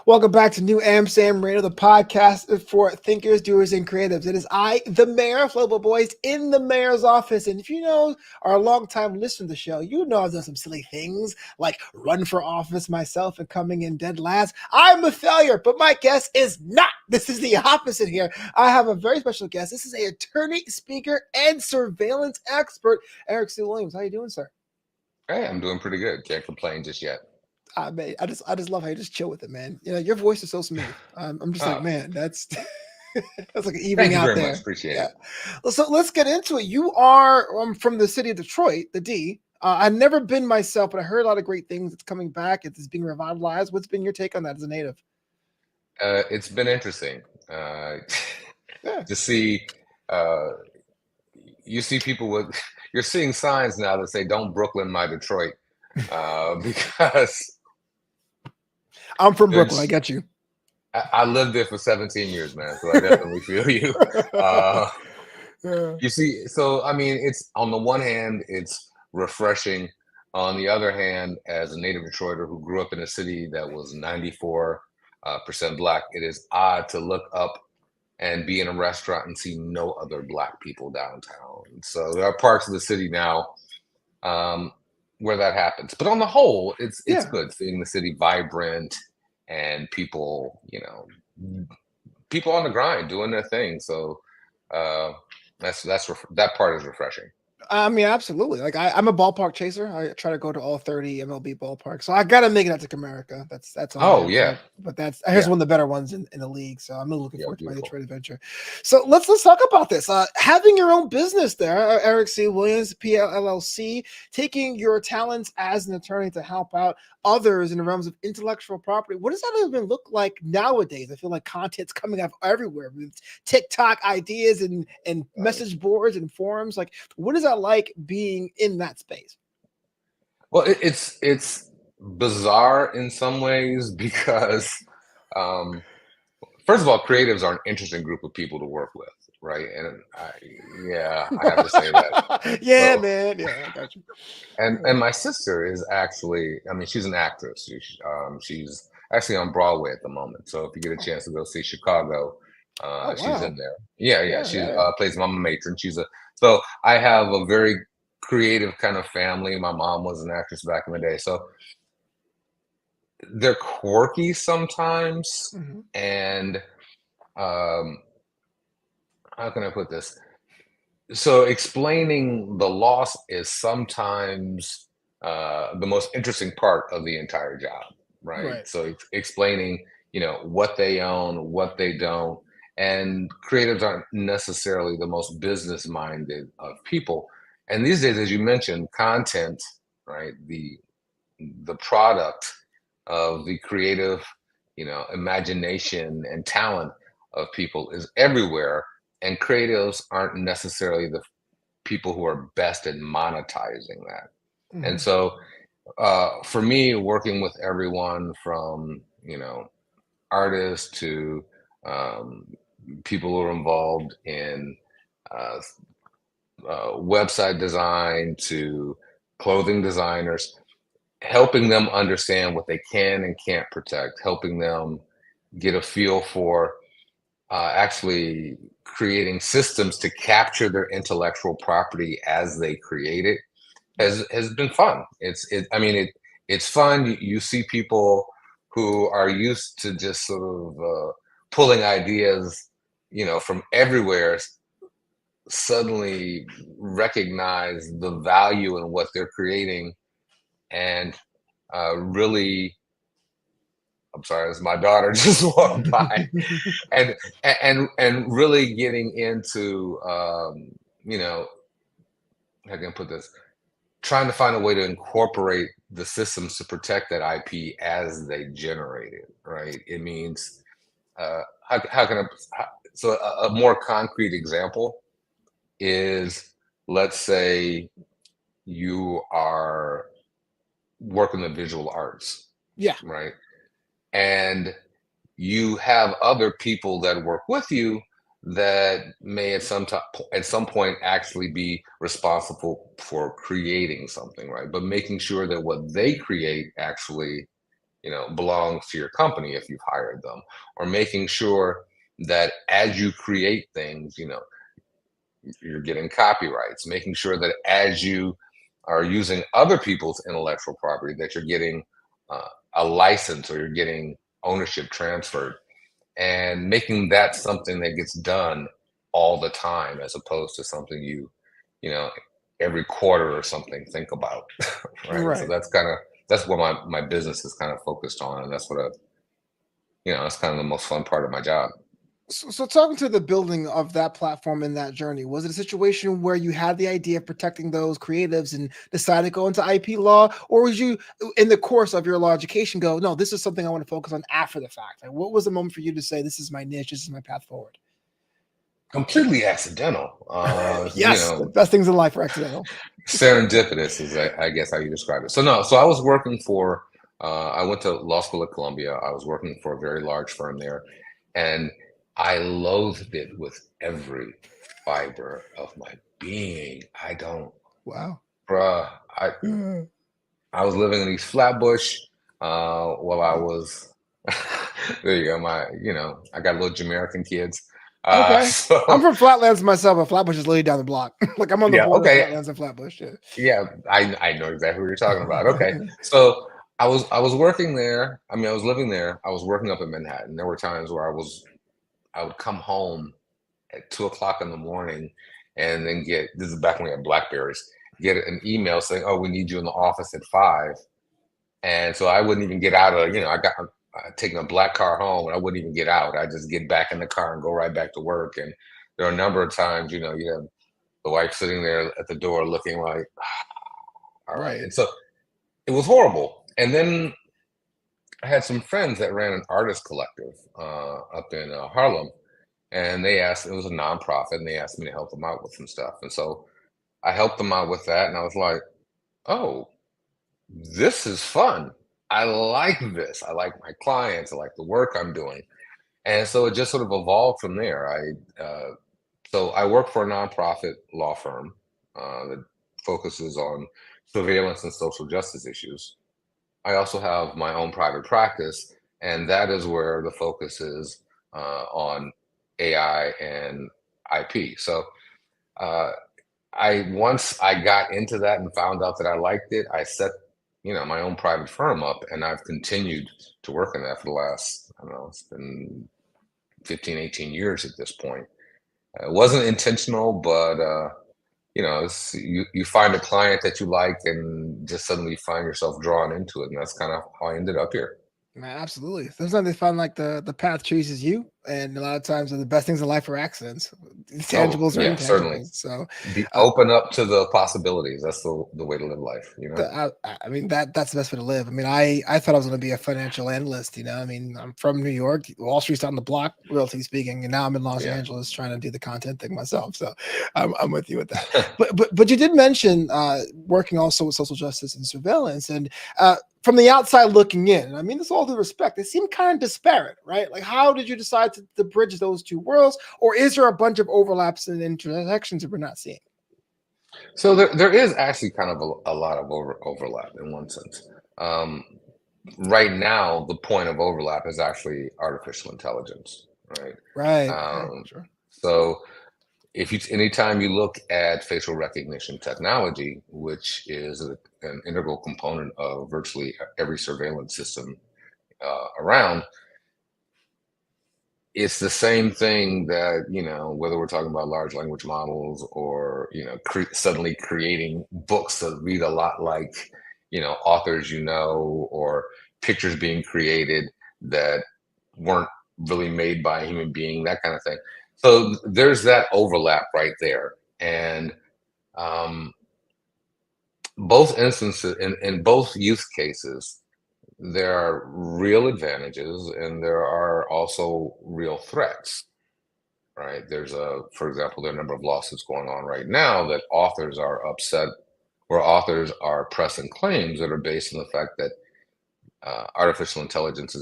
Welcome back to New Amsterdam Radio, the podcast for thinkers, doers, and creatives. It is I, the mayor, Flobo Boyce, in the mayor's office. And if you know, are a long time listener to the show, you know I've done some silly things like run for office myself and coming in dead last. I'm a failure, but my guest is not. This is the opposite here. I have a very special guest. This is an attorney, speaker, and surveillance expert, Eric C. Williams. How you doing, sir? Hey, I'm doing pretty good. Can't complain just yet. I just love how you just chill with it, man. You know, your voice is so smooth. I'm just like, Oh, man, that's that's like an evening thank you out very much. there. Appreciate Yeah. it. Well, so let's get into it. You are from the city of Detroit, the D. I've never been myself, but I heard a lot of great things. It's coming back. It's being revitalized. What's been your take on that as a native? It's been interesting uh, Yeah. to see. Uh, you see people with. You're seeing signs now that say "Don't Brooklyn my Detroit," because I'm from Brooklyn. I there's. get you. I lived there for 17 years, man. So I definitely feel you. Uh, Yeah. you see, so I mean, it's on the one hand, it's refreshing. On the other hand, as a native Detroiter who grew up in a city that was 94% Black, it is odd to look up and be in a restaurant and see no other Black people downtown. So there are parts of the city now um, where that happens. But on the whole, it's Yeah. good seeing the city vibrant and people, people on the grind doing their thing. So uh, that part is refreshing. I mean, absolutely. Like I'm a ballpark chaser. I try to go to all 30 MLB ballparks, so I gotta make it out to Comerica. That's on Oh there. yeah, But that's here's yeah, one of the better ones in the league. So I'm really looking yeah, forward to my beautiful. Detroit adventure. So let's talk about this. Having your own business there, Eric C. Williams, PLLC, taking your talents as an attorney to help out others in the realms of intellectual property. What does that even look like nowadays? I feel like content's coming out everywhere with TikTok ideas and Right. message boards and forums. Like, what is that like being in that space? Well, it's bizarre in some ways because um, first of all, creatives are an interesting group of people to work with, right? And yeah, I have to say that. Yeah, So, man. Yeah, I got you. and my sister is actually, I mean, she's an actress. She's actually on Broadway at the moment. So if you get a Oh, chance to go see Chicago, oh she's wow. in there. Yeah, yeah, Yeah, she yeah, yeah. plays Mama Matron. So I have a very creative kind of family. My mom was an actress back in the day, so they're quirky sometimes, Hmm. and um, how can I put this? So explaining the loss is sometimes the most interesting part of the entire job, right? Right. So explaining, what they own, what they don't, and creatives aren't necessarily the most business minded of people. And these days, as you mentioned, content, right? The product of the creative, imagination and talent of people is everywhere. And creatives aren't necessarily the people who are best at monetizing that. And Hmm. so for me, working with everyone from, artists to um, people who are involved in uh, website design to clothing designers, helping them understand what they can and can't protect, helping them get a feel for actually creating systems to capture their intellectual property as they create it Right. has been fun. It's fun. You see people who are used to just sort of pulling ideas, from everywhere, suddenly recognize the value in what they're creating and really. I'm sorry, as my daughter just walked by, and and really getting into you know how can I put this, trying to find a way to incorporate the systems to protect that IP as they generate it, right? It means how can I, so a more concrete example is, let's say you are working the visual arts, Yeah. right? And you have other people that work with you that may at some point actually be responsible for creating something, right? But making sure that what they create actually belongs to your company if you've hired them, or making sure that as you create things, you're getting copyrights, making sure that as you are using other people's intellectual property, that you're getting uh, a license or you're getting ownership transferred, and making that something that gets done all the time as opposed to something you know every quarter or something think about. Right, so Right. that's what my business is kind of focused on, and that's kind of the most fun part of my job. So, talking to the building of that platform in that journey, was it a situation where you had the idea of protecting those creatives and decided to go into IP law, or was you, in the course of your law education, go, no, this is something I want to focus on after the fact? Like, what was the moment for you to say, this is my niche, this is my path forward? Completely accidental. Yes, the best things in life are accidental. Serendipitous is, I guess, how you describe it. So no, so I was working for. I went to law school at Columbia. I was working for a very large firm there, and I loathed it with every fiber of my being. I don't, Wow. bruh. I was living in East Flatbush. While I was there, you go. I got little Jamaican kids. Okay. I'm So from Flatlands myself, but Flatbush is literally down the block. Like, I'm on the yeah, border of okay. Flatlands and Flatbush. Yeah. Yeah, I know exactly what you're talking about. Okay. So I was working there. I mean, I was living there. I was working up in Manhattan. There were times where I would come home at 2 o'clock in the morning and then get, this is back when we had Blackberries, get an email saying, "Oh, we need you in the office at 5." And so I wouldn't even get out of, taking a black car home, and I wouldn't even get out. I just get back in the car and go right back to work. And there are a number of times, you have the wife sitting there at the door looking like, all right. Right. And so it was horrible. And then I had some friends that ran an artist collective up in Harlem, and they asked, it was a nonprofit, and they asked me to help them out with some stuff. And so I helped them out with that, and I was like, oh, this is fun. I like this. I like my clients. I like the work I'm doing. And so it just sort of evolved from there. So I work for a nonprofit law firm that focuses on surveillance and social justice issues. I also have my own private practice, and that is where the focus is on AI and IP. So uh, I once I got into that and found out that I liked it, I set my own private firm up, and I've continued to work in that for the last, I don't know, it's been 15, 18 years at this point. It wasn't intentional, but you find a client that you like, and just suddenly find yourself drawn into it, and that's kind of how I ended up here. Man, absolutely. Sometimes they find like the path chooses you, and a lot of times the best things in life are accidents, Oh tangibles or yeah, certainly. intangibles. So, Be uh, open up to the possibilities. That's the way to live life, you know? I mean that's the best way to live. I mean, I thought I was going to be a financial analyst. I mean, I'm from New York, Wall Street's down the block, relatively speaking, and now I'm in Los Yeah. Angeles trying to do the content thing myself. So, I'm with you with that. But you did mention working also with social justice and surveillance, and from the outside looking in, and I mean this all due respect, they seem kind of disparate, right? Like, how did you decide to bridge those two worlds, or is there a bunch of overlaps and intersections that we're not seeing? So there is actually kind of a lot of overlap in one sense. Um, right now, the point of overlap is actually artificial intelligence, right? Right. Okay. Um, Sure. so anytime you look at facial recognition technology, which is an integral component of virtually every surveillance system around, it's the same thing that, whether we're talking about large language models or, suddenly creating books that read a lot like, authors, or pictures being created that weren't really made by a human being, that kind of thing. So there's that overlap right there. And um, both instances, in both use cases, there are real advantages and there are also real threats, right? For example, there are a number of lawsuits going on right now that authors are upset, where authors are pressing claims that are based on the fact that artificial intelligence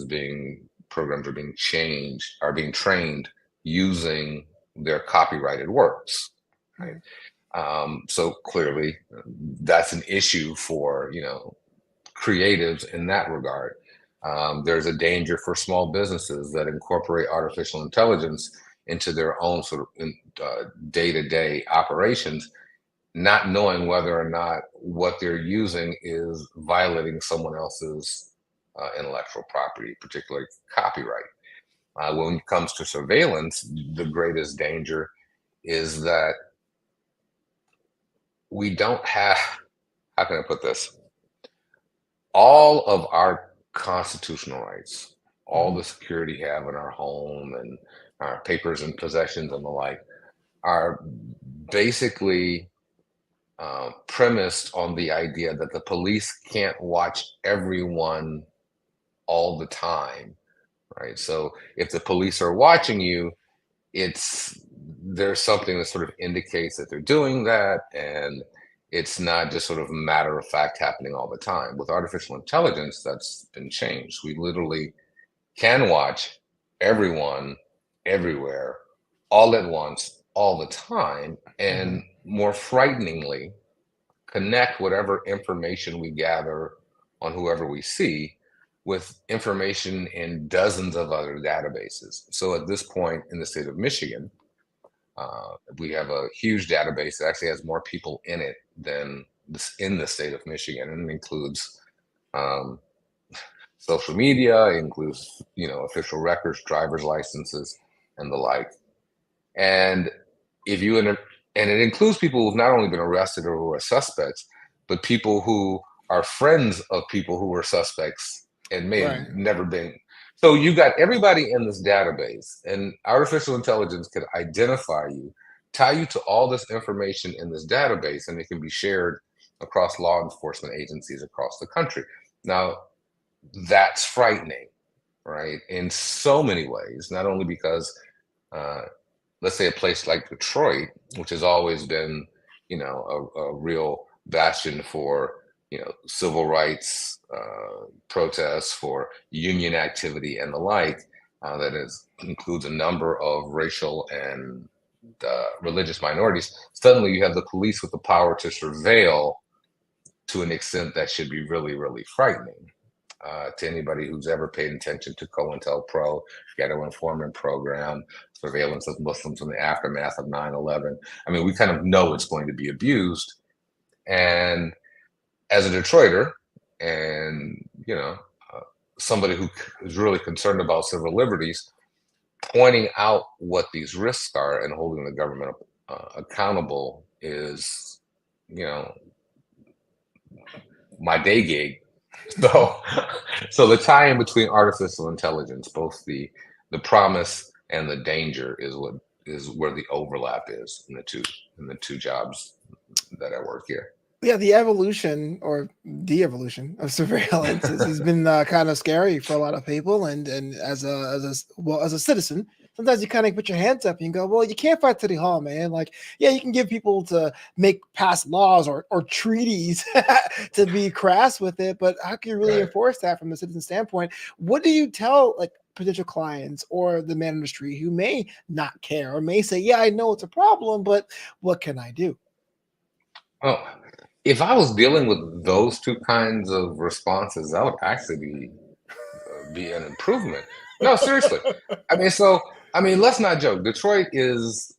programs are being trained using their copyrighted works, right? Mhm. So clearly, that's an issue for creatives in that regard. There's a danger for small businesses that incorporate artificial intelligence into their own sort of day-to-day operations, not knowing whether or not what they're using is violating someone else's intellectual property, particularly copyright. When it comes to surveillance, the greatest danger is that we don't have, how can I put this? All of our constitutional rights, all the security we have in our home and our papers and possessions and the like, are basically premised on the idea that the police can't watch everyone all the time, right? So if the police are watching you, there's something that sort of indicates that they're doing that, and it's not just sort of matter of fact happening all the time. With artificial intelligence, that's been changed. We literally can watch everyone everywhere all at once all the time, and more frighteningly connect whatever information we gather on whoever we see with information in dozens of other databases. So at this point in the state of Michigan, we have a huge database that actually has more people in it than in the state of Michigan, and it includes social media, it includes official records, driver's licenses, and the like. And if you and it includes people who've not only been arrested or who are suspects, but people who are friends of people who were suspects and may have never been. So you got everybody in this database, and artificial intelligence can identify you, tie you to all this information in this database, and it can be shared across law enforcement agencies across the country. Now, that's frightening, right? In so many ways, not only because let's say a place like Detroit, which has always been, a real bastion for, civil rights protests, for union activity and the like, includes a number of racial and religious minorities. Suddenly you have the police with the power to surveil to an extent that should be really, really frightening. To anybody who's ever paid attention to COINTELPRO, Ghetto Informant Program, surveillance of Muslims in the aftermath of 9/11. I mean, we kind of know it's going to be abused. And as a Detroiter and, somebody who is really concerned about civil liberties, pointing out what these risks are and holding the government accountable is, my day gig. So the tie-in between artificial intelligence, both the promise and the danger, is where the overlap is in the two jobs that I work here. Yeah, the evolution or de-evolution of surveillance has been kind of scary for a lot of people, and as a citizen, sometimes you kind of put your hands up and you go, well, you can't fight City Hall, man. Like, yeah, you can give people to pass laws or treaties to be crass with it, but how can you really enforce that from a citizen standpoint? What do you tell potential clients or the man industry who may not care or may say, yeah, I know it's a problem, but what can I do? Oh, if I was dealing with those two kinds of responses, that would actually be an improvement. No, seriously. I mean, let's not joke. Detroit is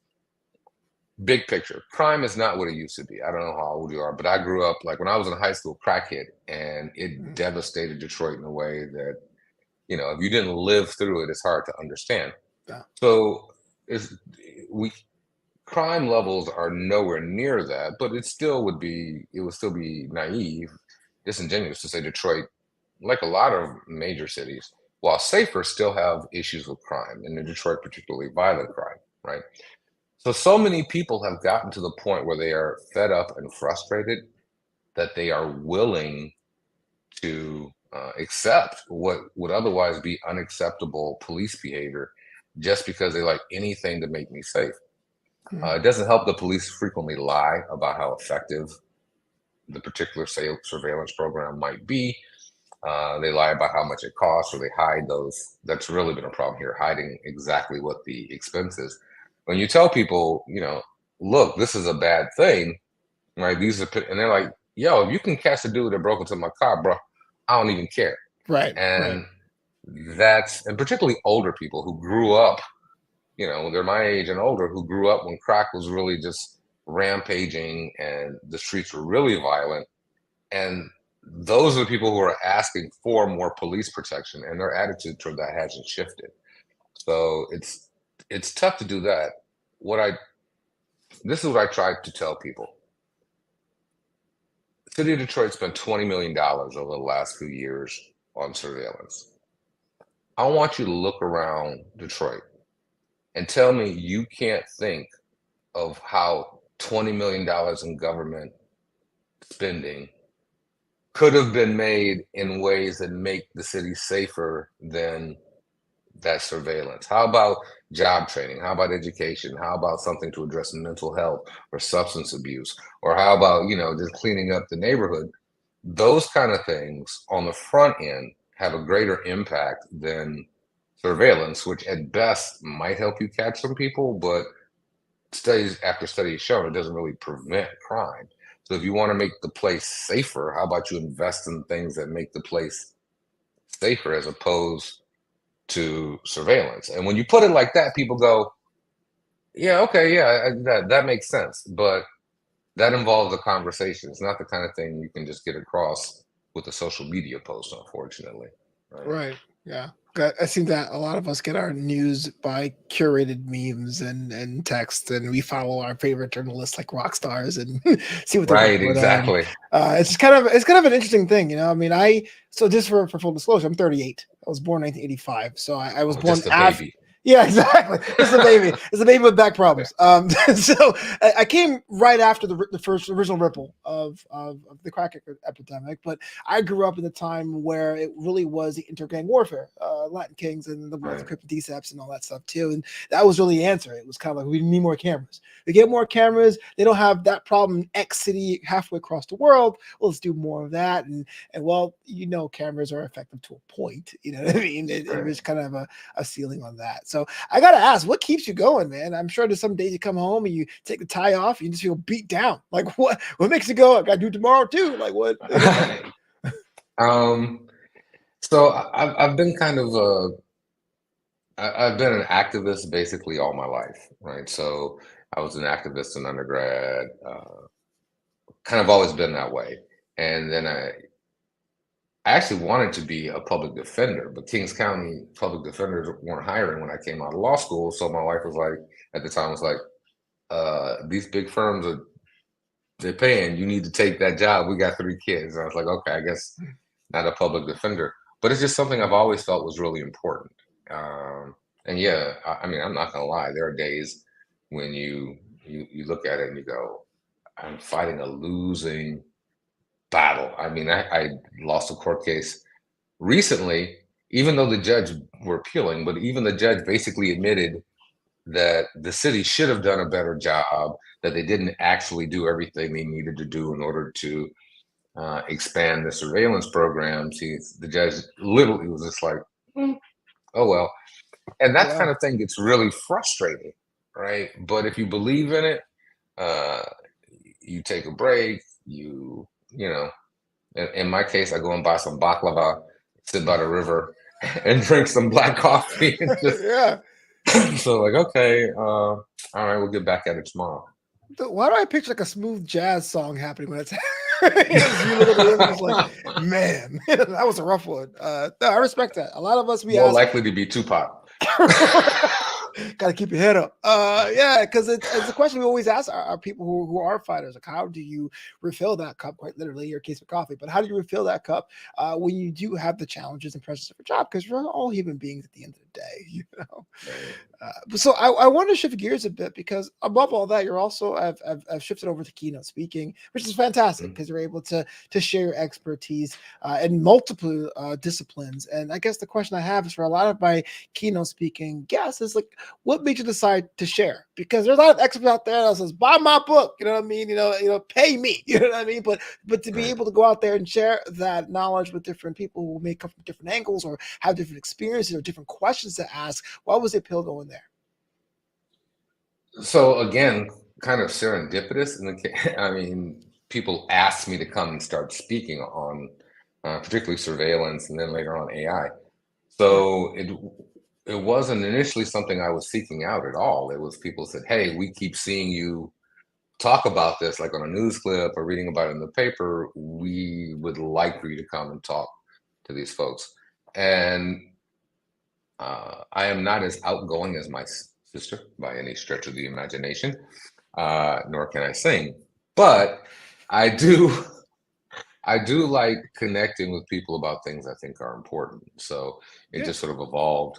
big picture. Crime is not what it used to be. I don't know how old you are, but I grew up when I was in high school, crack hit, and it devastated Detroit in a way that, if you didn't live through it, it's hard to understand. Yeah. So crime levels are nowhere near that, but it would still be naive, disingenuous to say Detroit, like a lot of major cities, while safer, still have issues with crime, and in Detroit, particularly violent crime, right? So many people have gotten to the point where they are fed up and frustrated that they are willing to accept what would otherwise be unacceptable police behavior just because they like anything to make me safe. It doesn't help the police frequently lie about how effective the particular surveillance program might be. They lie about how much it costs, or they hide those. That's really been a problem here, hiding exactly what the expense is. When you tell people, look, this is a bad thing, right? And they're like, yo, if you can catch the dude that broke into my car, bro, I don't even care. Right. And and particularly older people who grew up, they're my age and older, who grew up when crack was really just rampaging and the streets were really violent. And those are the people who are asking for more police protection, and their attitude toward that hasn't shifted. So it's tough to do that. What I This is what I tried to tell people. The city of Detroit spent $20 million over the last few years on surveillance. I want you to look around Detroit and tell me you can't think of how $20 million in government spending could have been made in ways that make the city safer than that surveillance. How about job training? How about education? How about something to address mental health or substance abuse? Or how about, just cleaning up the neighborhood? Those kind of things on the front end have a greater impact than surveillance, which at best might help you catch some people, but studies after studies show it doesn't really prevent crime. So if you want to make the place safer, how about you invest in things that make the place safer as opposed to surveillance? And when you put it like that, people go, yeah, okay, yeah, that makes sense. But that involves a conversation. It's not the kind of thing you can just get across with a social media post, unfortunately. Right. Right. Yeah. I think that a lot of us get our news by curated memes and text, and we follow our favorite journalists like rock stars and see what they Right, report on. exactly. It's kind of an interesting thing, you know. I mean, so just for full disclosure, I'm 38. I was born 1985, so I was Oh, born just a after. baby. Yeah, exactly. It's a baby. It's a baby with back problems. So I came right after the first original ripple of the crack epidemic, but I grew up in the time where it really was the inter-gang warfare, Latin Kings and the Bloods, Right. Crips, Deceps, and all that stuff too. And that was really the answer. It was kind of like we need more cameras. We get more cameras. They don't have that problem in X city halfway across the world. Well, let's do more of that. And well, cameras are effective to a point. You know what I mean? It was kind of a ceiling on that. So I gotta ask, what keeps you going, man? I'm sure there's some days you come home and you take the tie off, and you just feel beat down. Like what makes you go? I gotta do tomorrow too. Like what? um, so I've been kind of I've been an activist basically all my life, right? So I was an activist in undergrad, kind of always been that way. And then I actually wanted to be a public defender, but Kings County public defenders weren't hiring when I came out of law school. So my wife was like, at the time, was like, these big firms they're paying. You need to take that job. We got 3 kids. And I was like, okay, I guess not a public defender, but it's just something I've always felt was really important. And yeah, I mean, I'm not gonna lie. There are days when you look at it and you go, I'm fighting a losing battle. I mean, I lost a court case recently, even though the judge were appealing, but even the judge basically admitted that the city should have done a better job, that they didn't actually do everything they needed to do in order to expand the surveillance programs. The judge literally was just like, "Hmm, oh well." And that kind Wow. of thing gets really frustrating, right? But if you believe in it, uh, you take a break, you know, in my case, I go and buy some baklava, sit by the river, and drink some black coffee, and just Yeah. so like, okay, all right, we'll get back at it tomorrow. Why do I picture like a smooth jazz song happening when it's you look at the river, just like, man, that was a rough one. No, I respect that. A lot of us we More ask. likely to be Tupac. Got to keep your head up. Yeah, because it's a question we always ask our people who are fighters. Like, how do you refill that cup? Quite literally, your case of coffee. But how do you refill that cup when you do have the challenges and pressures of a job? Because we're all human beings at the end of the day, you know. Right. So I want to shift gears a bit because above all that, you're also I've shifted over to keynote speaking, which is fantastic Mhm. because you're able to share your expertise in multiple disciplines. And I guess the question I have is for a lot of my keynote speaking guests is like, what made you decide to share? Because there's a lot of experts out there that says, buy my book, you know what I mean? Pay me, you know what I mean? But to be Right. able to go out there and share that knowledge with different people who may come from different angles or have different experiences or different questions to ask, what was the appeal going there? So again, kind of serendipitous. I mean, people asked me to come and start speaking on, particularly surveillance, and then later on AI. So it wasn't initially something I was seeking out at all. It was people said, "Hey, we keep seeing you talk about this like on a news clip or reading about it in the paper. We would like for you to come and talk to these folks." And I am not as outgoing as my sister by any stretch of the imagination, nor can I sing, but I do. I do like connecting with people about things I think are important. So it Yeah. just sort of evolved.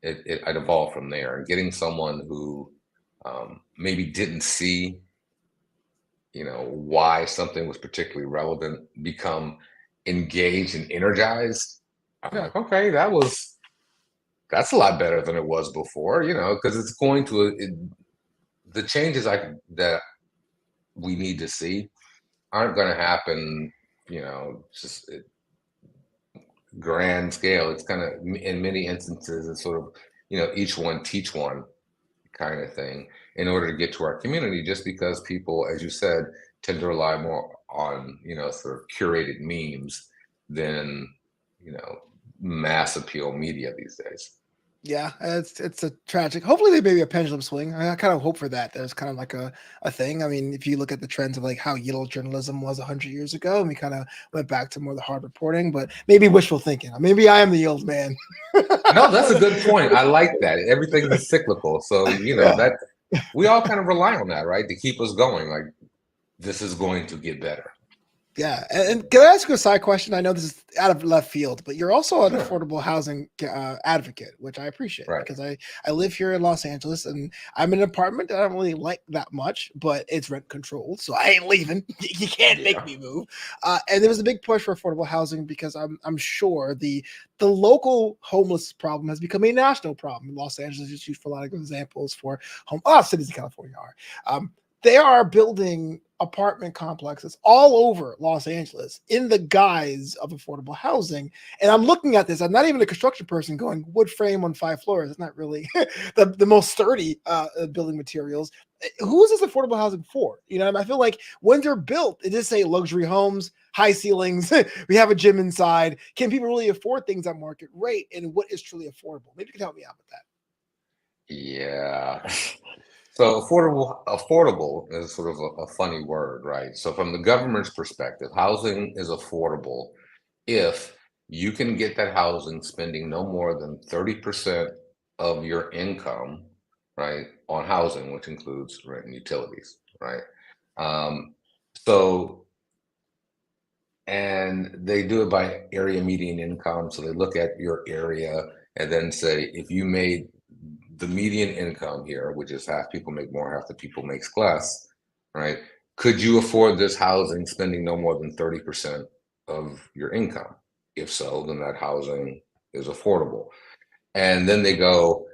It evolved from there, and getting someone who maybe didn't see, why something was particularly relevant, become engaged and energized. I'm Yeah. like, okay, that's a lot better than it was before, because it's going to the changes that we need to see aren't going to happen, just grand scale. It's kind of in many instances, it's sort of, each one teach one kind of thing in order to get to our community, just because people, as you said, tend to rely more on, sort of curated memes than, you know, mass appeal media these days. Yeah, it's a tragic. Hopefully, there may be a pendulum swing. I kind of hope for that. There's kind of like a thing. I mean, if you look at the trends of like how yellow journalism was 100 years ago, and we kind of went back to more of the hard reporting, but maybe wishful thinking. Maybe I am the old man. No, that's a good point. I like that. Everything is cyclical. So, Yeah. that we all kind of rely on that, right? To keep us going. Like, this is going to get better. Yeah, and can I ask you a side question? I know this is out of left field, but you're also an Sure. affordable housing advocate, which I appreciate Right. because I live here in Los Angeles and I'm in an apartment that I don't really like that much, but it's rent controlled, so I ain't leaving. You can't make Yeah. me move. And there was a big push for affordable housing because I'm sure the local homeless problem has become a national problem. Los Angeles is used for a lot of examples for home. A lot of cities in California are. They are building apartment complexes all over Los Angeles in the guise of affordable housing. And I'm looking at this. I'm not even a construction person going wood frame on 5 floors. It's not really the most sturdy building materials. Who is this affordable housing for? I feel like when they're built, it just say luxury homes, high ceilings. We have a gym inside. Can people really afford things at market rate? And what is truly affordable? Maybe you can help me out with that. Yeah. So affordable is sort of a funny word, right? So from the government's perspective, housing is affordable if you can get that housing spending no more than 30% of your income, right, on housing, which includes rent and utilities, right? Um, so, and they do it by area median income. So they look at your area and then say, if you made the median income here, which is half people make more, half the people makes less, right? Could you afford this housing spending no more than 30% of your income? If so, then that housing is affordable. And then they go,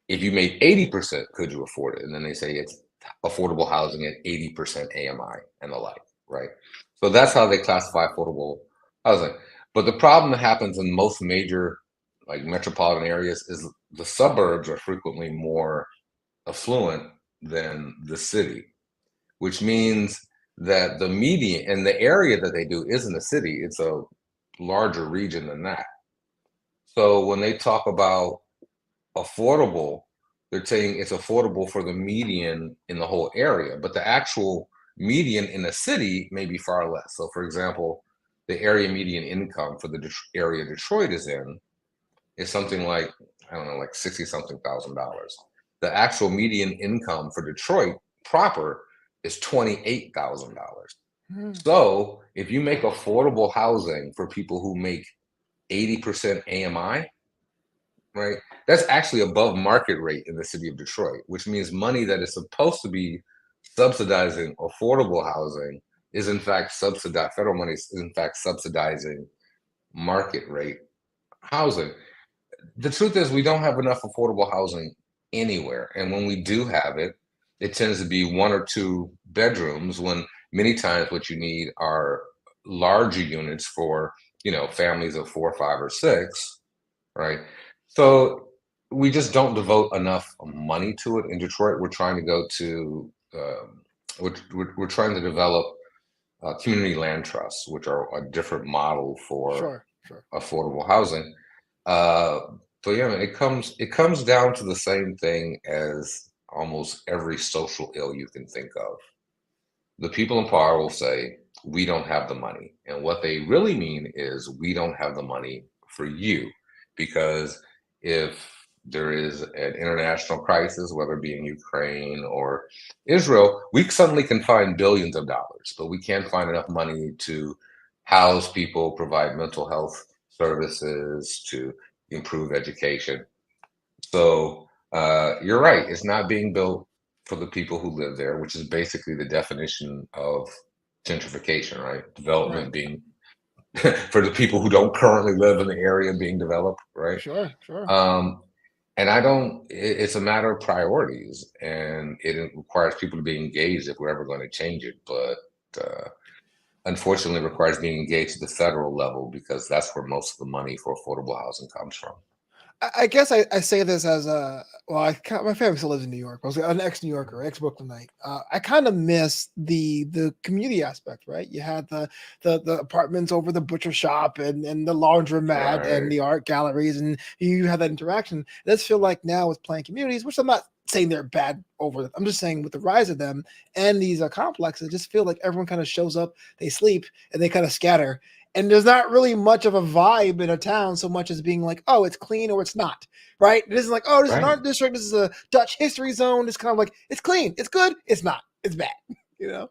if you made 80%, could you afford it? And then they say it's affordable housing at 80% AMI and the like, right? So that's how they classify affordable housing. But the problem that happens in most major like metropolitan areas is the suburbs are frequently more affluent than the city, which means that the median and the area that they do isn't a city, it's a larger region than that. So when they talk about affordable, they're saying it's affordable for the median in the whole area, but the actual median in the city may be far less. So, for example, the area median income for the area Detroit is in is something like, I don't know, like 60 something thousand dollars. The actual median income for Detroit proper is $28,000. Hmm. So, if you make affordable housing for people who make 80% AMI, right? That's actually above market rate in the city of Detroit, which means money that is supposed to be subsidizing affordable housing is in fact subsidized. Federal money is in fact subsidizing market rate housing. The truth is, we don't have enough affordable housing anywhere, and when we do have it, it tends to be one or two bedrooms. When many times what you need are larger units for families of four, five, or six, right? So we just don't devote enough money to it in Detroit. We're trying to go to, we're trying to develop community land trusts, which are a different model for Sure, sure. affordable housing. Uh, but yeah, man, it comes down to the same thing as almost every social ill you can think of. The people in power will say, we don't have the money. And what they really mean is, we don't have the money for you. Because if there is an international crisis, whether it be in Ukraine or Israel, we suddenly can find billions of dollars, but we can't find enough money to house people, provide mental health services, to improve education. So you're right. It's not being built for the people who live there, which is basically the definition of gentrification, right? Right. Development being for the people who don't currently live in the area being developed, right? Sure, sure. Um, and I don't, it's a matter of priorities, and it requires people to be engaged if we're ever going to change it. But unfortunately, it requires being engaged at the federal level, because that's where most of the money for affordable housing comes from. I guess I say this as a well, my family still lives in New York. I was an ex New Yorker, ex Brooklynite. I kind of miss the community aspect, right? You had the apartments over the butcher shop and the laundromat and Right, the art galleries, and you have that interaction. It does feel like now with planned communities, which I'm not saying they're bad over. I'm just saying with the rise of them and these complexes, I just feel like everyone kind of shows up, they sleep, and they kind of scatter, and there's not really much of a vibe in a town so much as being like, oh, it's clean or it's not, right? It isn't like, oh, this is an right. art district, this is a Dutch history zone. It's kind of like, it's clean, it's good, it's not, it's bad, you know?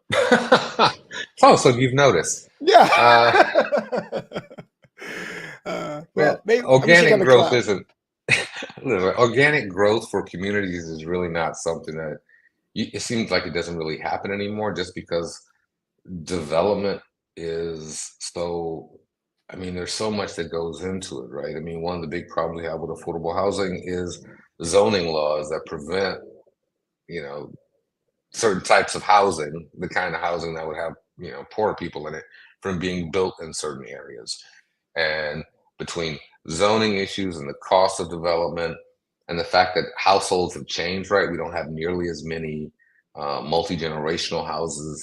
Oh, so you've noticed. Yeah. Uh, Man, Well, maybe I'm just organic on the growth cloud. isn't. Listen, organic growth for communities is really not something that it seems like it doesn't really happen anymore, just because development is so. I mean, there's so much that goes into it, right? I mean, one of the big problems we have with affordable housing is zoning laws that prevent, you know, certain types of housing, the kind of housing that would have, poor people in it, from being built in certain areas. And between zoning issues and the cost of development, and the fact that households have changed, right? We don't have nearly as many multi-generational housing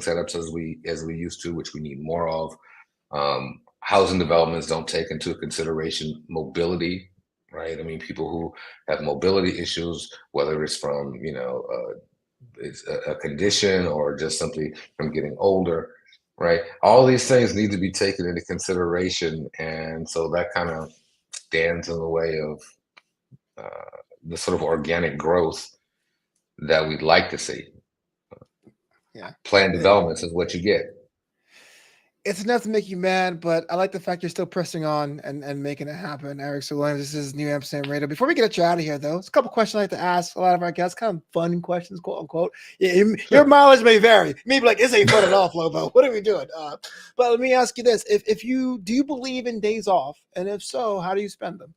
setups as we used to, which we need more of. Housing developments don't take into consideration mobility, right? I mean, people who have mobility issues, whether it's from it's a condition, or just simply from getting older, right? All these things need to be taken into consideration, and so that kind of stands in the way of the sort of organic growth that we'd like to see. Yeah. Planned developments is what you get. It's enough to make you mad, but I like the fact you're still pressing on and making it happen. Eric So Williams, this is New Amsterdam Radio. Before we get you out of here, though, it's a couple questions I like to ask a lot of our guests, kind of fun questions, quote unquote. Yeah, your mileage may vary. Maybe like, this ain't fun at all, Flobo. What are we doing? But let me ask you this: if you do you believe in days off, and if so, how do you spend them?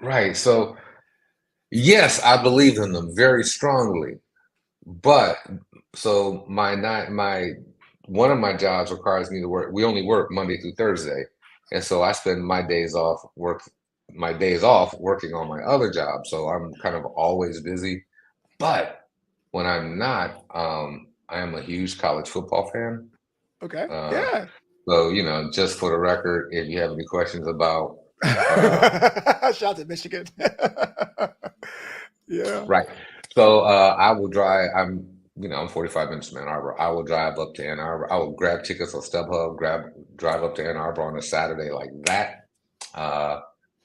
Right. So, yes, I believe in them very strongly. But so my one of my jobs requires me to work. We only work Monday through Thursday, and so I spend my days off working on my other job. So I'm kind of always busy. But when I'm not, I am a huge college football fan. Okay, Uh, yeah. so just for the record, if you have any questions about uh, Shout to Michigan. Yeah. right. So I will drive. I'm 45 minutes from Ann Arbor. I will drive up to Ann Arbor. I will grab tickets on StubHub, drive up to Ann Arbor on a Saturday like that, uh,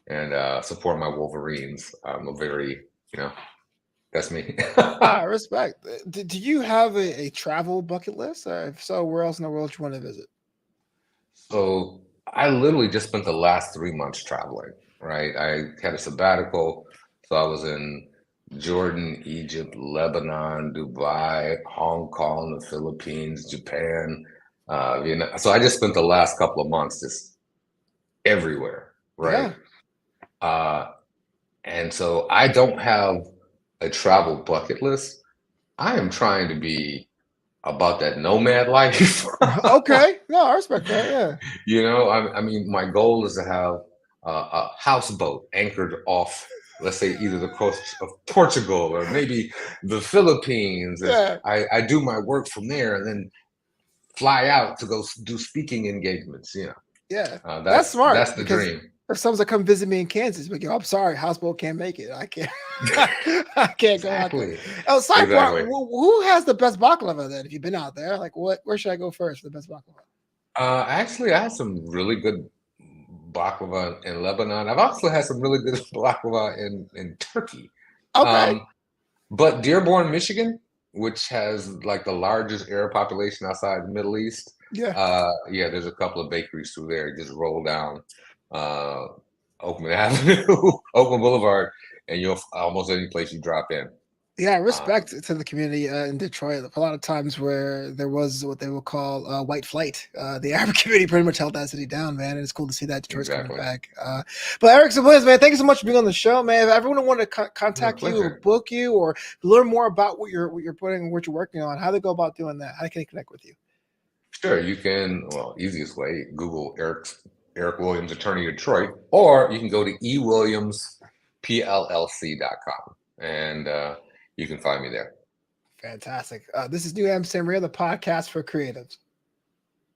and support my Wolverines. I'm a very, you know, that's me. Ah, respect. Do you have a travel bucket list? Or if so, where else in the world you want to visit? So I literally just spent the last 3 months traveling, right? I had a sabbatical. So I was in Jordan, Egypt, Lebanon, Dubai, Hong Kong, the Philippines, Japan, Vietnam. So I just spent the last couple of months just everywhere, right? Yeah. Uh, and so I don't have a travel bucket list. I am trying to be about that nomad life. Okay. No, I respect that. Yeah. I mean, my goal is to have a houseboat anchored off, let's say, either the coast of Portugal or maybe the Philippines, and Yeah. I do my work from there, and then fly out to go do speaking engagements. Yeah, that's That's smart that's the because dream. if someone's to come visit me in Kansas, like, yo, I'm sorry, hospital can't make it. I can't, I can't go out there. Exactly. Oh, sidebar, Exactly. who has the best baklava then? If you've been out there, like, where should I go first for the best baklava? Actually, I had some really good baklava in Lebanon. I've also had some really good baklava in Turkey. Okay, Um, but Dearborn, Michigan, which has like the largest Arab population outside the Middle East, yeah. yeah, there's a couple of bakeries through there. You just roll down uh, Oakland Avenue, Oakland Boulevard, and you'll almost any place you drop in. Yeah, Uh, respect to the community in Detroit. A lot of times where there was what they would call white flight, the Arab community pretty much held that city down, man. And it's cool to see that Detroit's coming exactly. back. But Eric Sabliz, man, thank you so much for being on the show, man. If everyone wanted to No, contact you or pleasure. book you or learn more about what you're putting, what you're working on, how do they go about doing that? How can they connect with you? Sure, you can, well, easiest way, Google Eric Williams Attorney Detroit, or you can go to ewilliamsplc.com and you can find me there. Fantastic. This is New Amsterdam Radio, the podcast for creatives.